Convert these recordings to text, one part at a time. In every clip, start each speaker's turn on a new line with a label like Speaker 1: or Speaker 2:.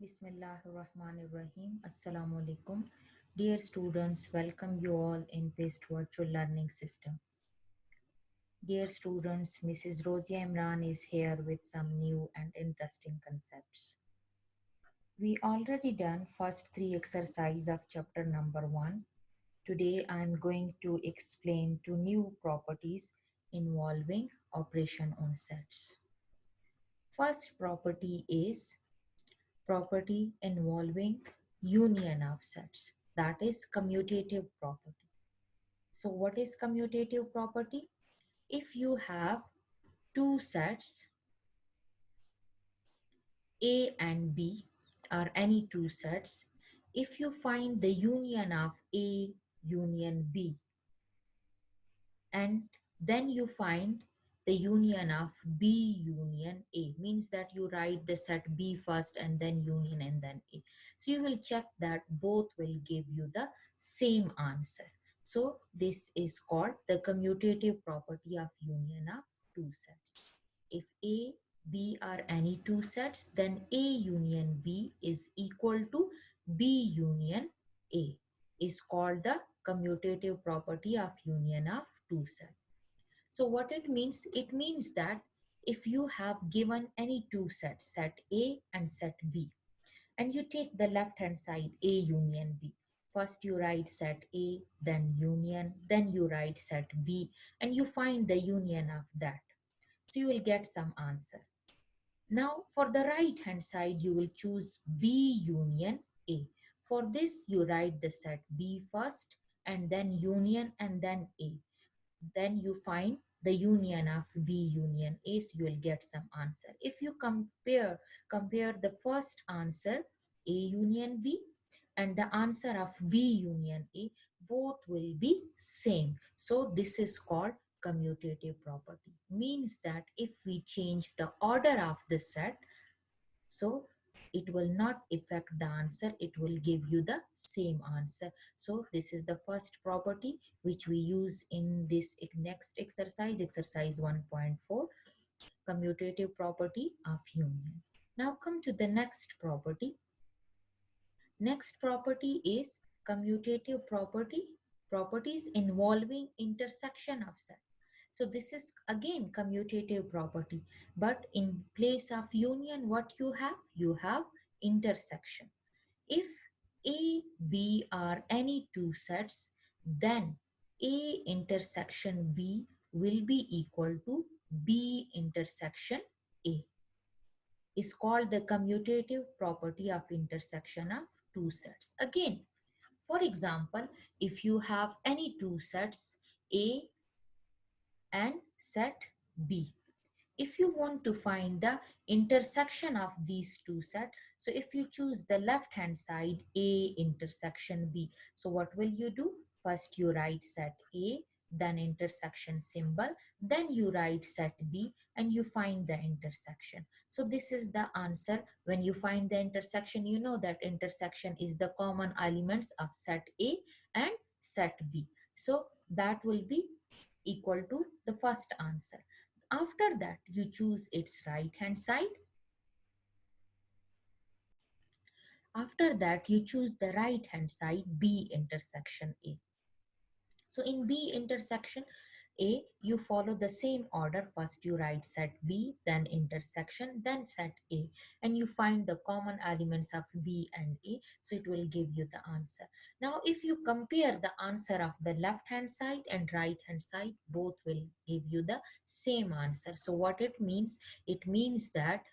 Speaker 1: Bismillahirrahmanirrahim. Assalamu alaikum. Dear students, welcome you all in PASTE Virtual Learning System. Dear students, Mrs. Rosia Imran is here with some new and interesting concepts. We already done first three exercise of chapter number 1. Today I am going to explain two new properties involving operation on sets. First property is property involving union of sets, that is commutative property. So what is commutative property? If you have two sets A and B, or any two sets, if you find the union of A union B, and then you find the union of B union A, means that you write the set B first and then union and then A. So you will check that both will give you the same answer. So this is called the commutative property of union of two sets. If A, B are any two sets, then A union B is equal to B union A, is called the commutative property of union of two sets. So what it means? It means that if you have given any two sets, set A and set B, and you take the left hand side A union B, first you write set A, then union, then you write set B, and you find the union of that. So you will get some answer. Now for the right hand side, you will choose B union A. For this, you write the set B first and then union and then A. Then you find the union of B union A, so you will get some answer. If you compare the first answer A union B and the answer of B union A, both will be same. So this is called commutative property. Means that if we change the order of the set, so it will not affect the answer, it will give you the same answer. So this is the first property which we use in this next exercise, exercise 1.4, commutative property of union. Now come to the next property. Next property is commutative properties involving intersection of set. So this is again commutative property, but in place of union, what you have? You have intersection. If A, B are any two sets, then A intersection B will be equal to B intersection A, is called the commutative property of intersection of two sets. Again, for example, if you have any two sets A and set B, if you want to find the intersection of these two sets, so if you choose the left hand side A intersection B, so what will you do? First you write set A, then intersection symbol, then you write set B, and you find the intersection. So this is the answer. When you find the intersection, you know that intersection is the common elements of set A and set B. So that will be equal to the first answer. After that, you choose its right hand side. After that, you choose the right hand side B intersection A. So in B intersection A, you follow the same order. First you write set B, then intersection, then set A, and you find the common elements of B and A, so it will give you the answer. Now if you compare the answer of the left hand side and right hand side, both will give you the same answer. So what it means? It means that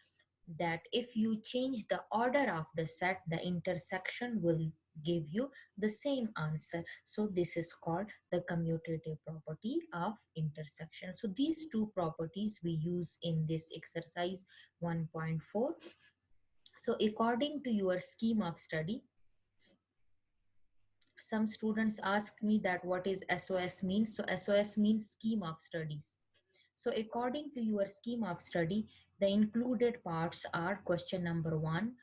Speaker 1: if you change the order of the set, the intersection will give you the same answer. So this is called the commutative property of intersection. So these two properties we use in this exercise 1.4. So according to your scheme of study, some students ask me that what is SOS means. So SOS means scheme of studies. So according to your scheme of study, the included parts are question number 1,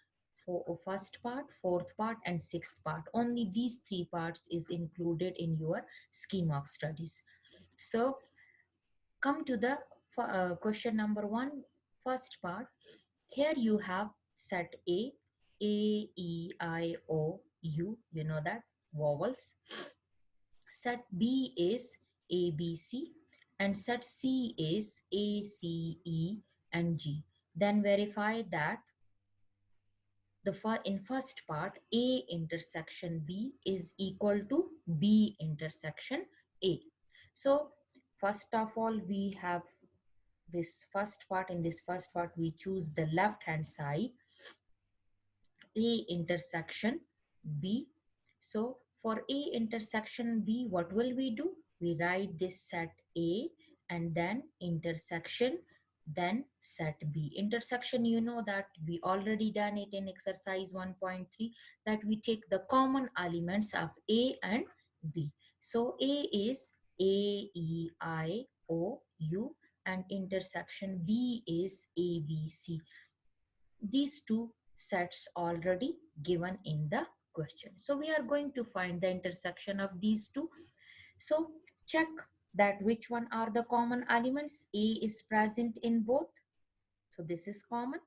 Speaker 1: for first part, fourth part, and sixth part. Only these three parts is included in your scheme of studies. So come to the question number 1, first part. Here you have set A. A, E, I, O, U, you know that, vowels. Set B is A, B, C, and set C is A, C, E, and G. Then verify that in first part A intersection B is equal to B intersection A. So first of all, we have this first part. In this first part, we choose the left hand side, A intersection B. So for A intersection B, what will we do? We write this set A and then intersection, then set B. Intersection, you know that we already done it in exercise 1.3, that we take the common elements of A and B. So A is A, E, I, O, U, and intersection B is A, B, C. These two sets already given in the question. So we are going to find the intersection of these two. So check that which one are the common elements. A is present in both. So this is common.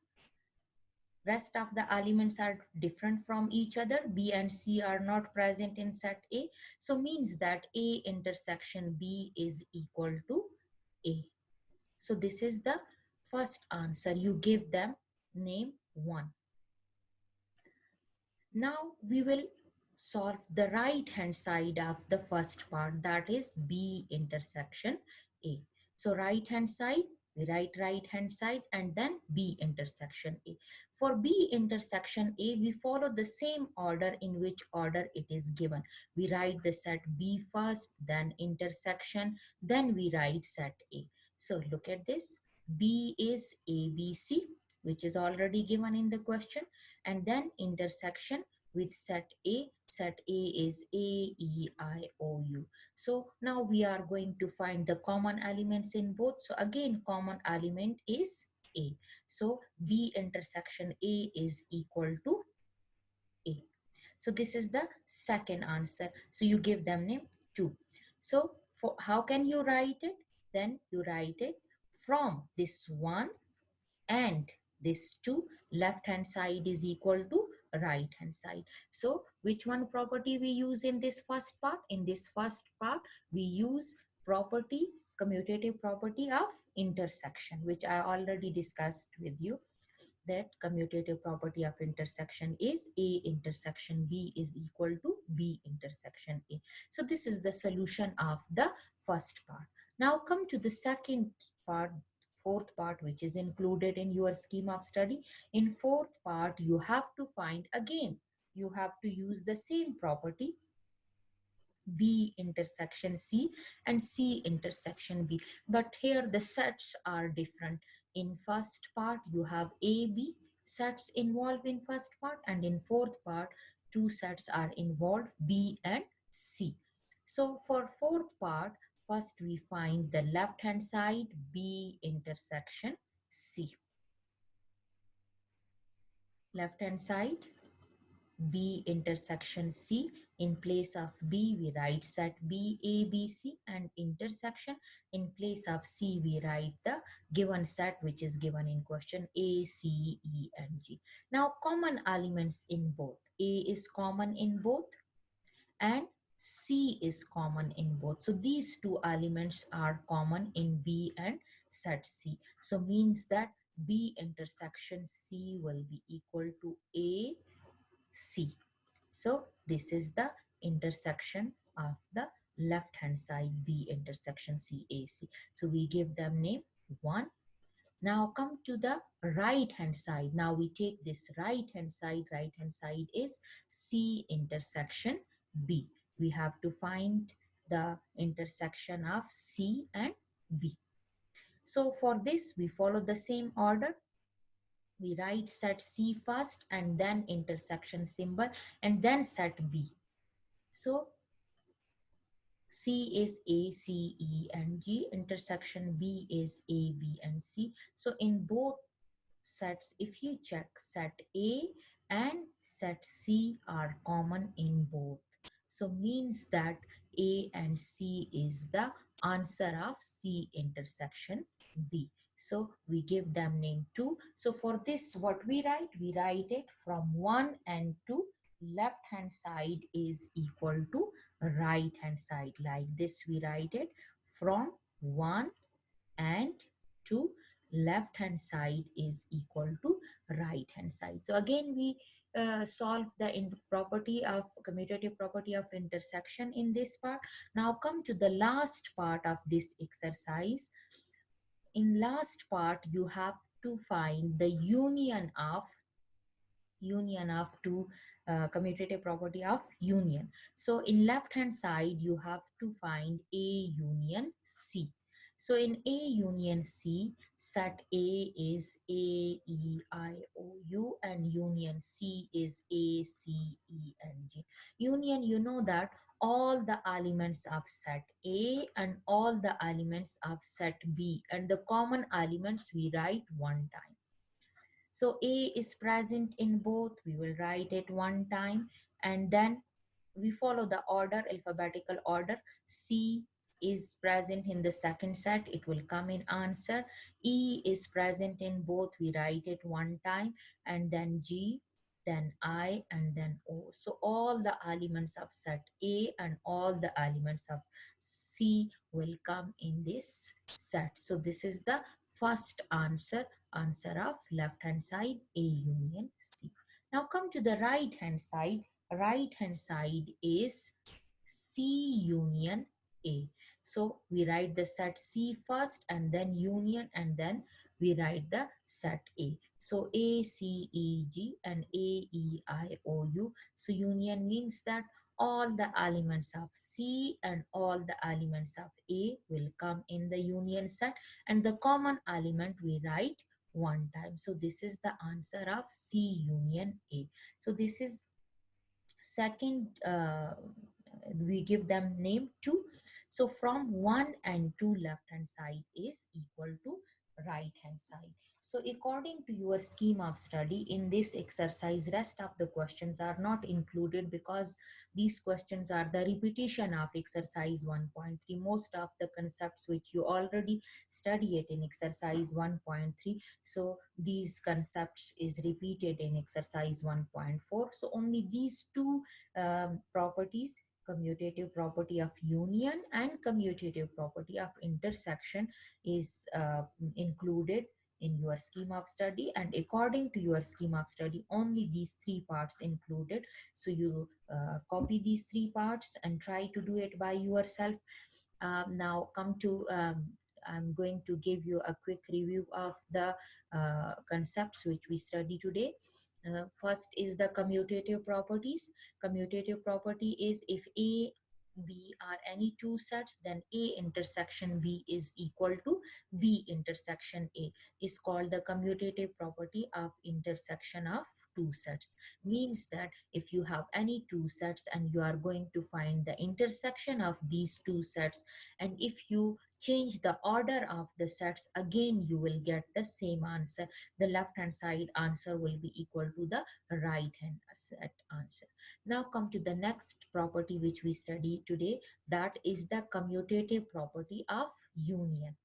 Speaker 1: Rest of the elements are different from each other. B and C are not present in set A. So means that A intersection B is equal to A. So this is the first answer. You give them name 1. Now we will solve the right hand side of the first part, that is B intersection A. So right hand side, we write right hand side and then B intersection A. For B intersection A, we follow the same order in which order it is given. We write the set B first, then intersection, then we write set A. So look at this. B is ABC, which is already given in the question, and then intersection with set A. Set A is A, E, I, O, U. So now we are going to find the common elements in both. So again, common element is A. So B intersection A is equal to A. So this is the second answer. So you give them name 2. So for how can you write it? Then you write it from this 1 and this 2, left hand side is equal to right hand side. So which one property we use in this first part? In this first part, we use property, commutative property of intersection, which I already discussed with you, that commutative property of intersection is A intersection B is equal to B intersection A. So this is the solution of the first part. Now come to the second part, fourth part, which is included in your scheme of study. In fourth part, you have to find again, you have to use the same property, B intersection C and C intersection B. But here the sets are different. In first part, you have A, B sets involved in first part, and in fourth part, two sets are involved, B and C. So for fourth part, first we find the left hand side, B intersection C. Left hand side, B intersection C. In place of B, we write set B, A, B, C, and intersection. In place of C, we write the given set which is given in question, A, C, E, and G. Now, common elements in both. A is common in both and C is common in both. So these two elements are common in B and set C. So means that B intersection C will be equal to A, C. So this is the intersection of the left hand side, B intersection CAC. So we give them name 1. Now come to the right hand side. Now we take this right hand side. Right hand side is C intersection B. We have to find the intersection of C and B. So for this, we follow the same order. We write set C first and then intersection symbol and then set B. So C is A, C, E, and G. Intersection B is A, B, and C. So in both sets, if you check, set A and set C are common in both. So means that A and C is the answer of C intersection B. So we give them name 2. So for this, what we write? We write it from 1 and 2. Left hand side is equal to right hand side. Like this, we write it from 1 and 2. Left hand side is equal to right hand side. So again, we solve the property of commutative property of intersection in this part. Now come to the last part of this exercise. In last part, you have to find the union of two commutative property of union. So in left hand side, you have to find A union C. So in A union C, set A is A, E, I, O, U, and union C is A, C, E, and G. Union, you know that all the elements of set A and all the elements of set B, and the common elements we write one time. So A is present in both, we will write it one time, and then we follow the order, alphabetical order. C is present in the second set, it will come in answer. E is present in both, we write it one time, and then G, then I, and then O. So all the elements of set A and all the elements of C will come in this set. So this is the first answer of left hand side, A union C. Now come to the right hand side. Right hand side is C union A. So we write the set C first and then union, and then we write the set A. So A, C, E, G, and A, E, I, O, U. So union means that all the elements of C and all the elements of A will come in the union set, and the common element we write one time. So this is the answer of C union A. So this is second, we give them name 2. So from 1 and 2, left hand side is equal to right hand side. So according to your scheme of study in this exercise, rest of the questions are not included because these questions are the repetition of exercise 1.3. Most of the concepts which you already study it in exercise 1.3, so these concepts is repeated in exercise 1.4. So only these two properties, commutative property of union and commutative property of intersection, is included in your scheme of study, and according to your scheme of study only these three parts included. So you copy these three parts and try to do it by yourself. Now come to I'm going to give you a quick review of the concepts which we study today. First is the commutative properties. Commutative property is if A, B are any two sets, then A intersection B is equal to B intersection A, is called the commutative property of intersection of two sets. Means that if you have any two sets and you are going to find the intersection of these two sets, and if you change the order of the sets, again you will get the same answer. The left hand side answer will be equal to the right hand set answer. Now come to the next property which we study today, that is the commutative property of union.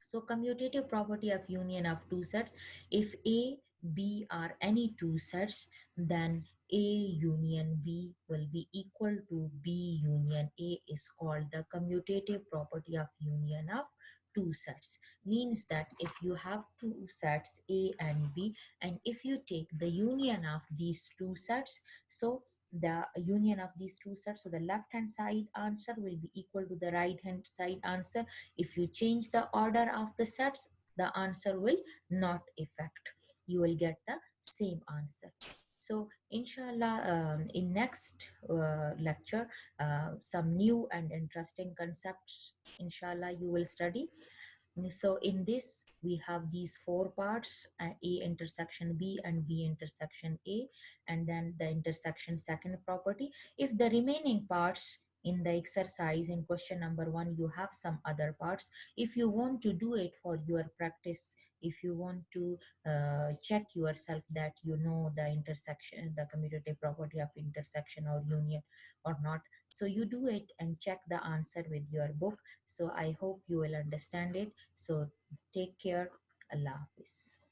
Speaker 1: So commutative property of union of two sets, if A, B are any two sets, then A union B will be equal to B union A, is called the commutative property of union of two sets. Means that if you have two sets A and B, and if you take the union of these two sets, so the union of these two sets, so the left hand side answer will be equal to the right hand side answer. If you change the order of the sets, the answer will not affect. You will get the same answer. So inshallah, in next lecture, some new and interesting concepts, inshallah, you will study. So in this, we have these four parts, A intersection B and B intersection A, and then the intersection second property. If the remaining parts in the exercise in question number 1 you have some other parts. If you want to do it for your practice, if you want to check yourself that you know the intersection, the commutative property of intersection or union or not, so you do it and check the answer with your book. So I hope you will understand it. So take care. Allah Hafiz.